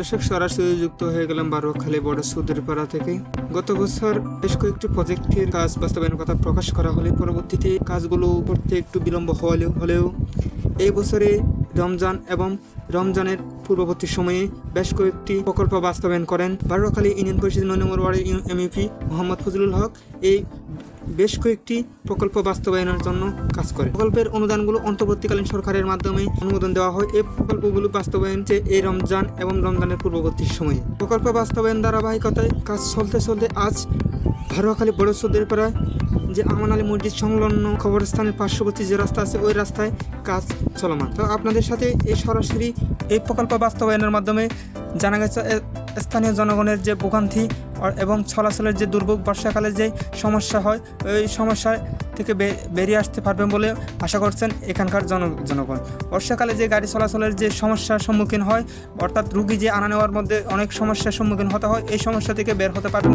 দর্শক সরাসরি যুক্ত হয়ে গেলাম বারোখালী বড় সুদূরপাড়া থেকে। গত বছর বেশ কয়েকটি প্রজেক্টের কাজ বাস্তবায়নের কথা প্রকাশ করা হলে পরবর্তীতে কাজগুলো করতে একটু বিলম্ব হলেও এই বছরে রমজান এবং রমজানের পূর্ববর্তী সময়ে বেশ কয়েকটি প্রকল্প বাস্তবায়ন করেন বারোখালী ইউনিয়ন পরিষদ 9 নম্বর ওয়ার্ডের এমইপি মোহাম্মদ ফজলুল হক। এই বেশ কয়েকটি প্রকল্প বাস্তবায়নের জন্য কাজ করে। প্রকল্পের অনুদানগুলো অন্তর্বর্তীকালীন সরকারের মাধ্যমে অনুমোদন দেওয়া হয়। এই প্রকল্পগুলো বাস্তবায়ন এই রমজান এবং রমজানের পূর্ববর্তী সময়ে প্রকল্প বাস্তবায়ন ধারাবাহিকতায় কাজ চলতে আজ বারোখালী বড় সুদূরপাড়ায় যে আমান আলী মসজিদ সংলগ্ন কবরস্থানের পার্শ্ববর্তী যে রাস্তা আছে ওই রাস্তায় কাজ চলমান। তো আপনাদের সাথে এই সরাসরি এই প্রকল্প বাস্তবায়নের মাধ্যমে জানা গেছে স্থানীয় জনগণের যে ভোগান্তি এবং চলাচলের যে দুর্ভোগ, বর্ষাকালে যে সমস্যা হয় ওই সমস্যা থেকে বেরিয়ে আসতে পারবেন বলে আশা করছেন এখানকার জনগণ। বর্ষাকালে যে গাড়ি চলাচলের যে সমস্যার সম্মুখীন হয়, অর্থাৎ রুগী যে আনা নেওয়ার মধ্যে অনেক সমস্যার সম্মুখীন হতে হয়, এই সমস্যা থেকে বের হতে পারবেন।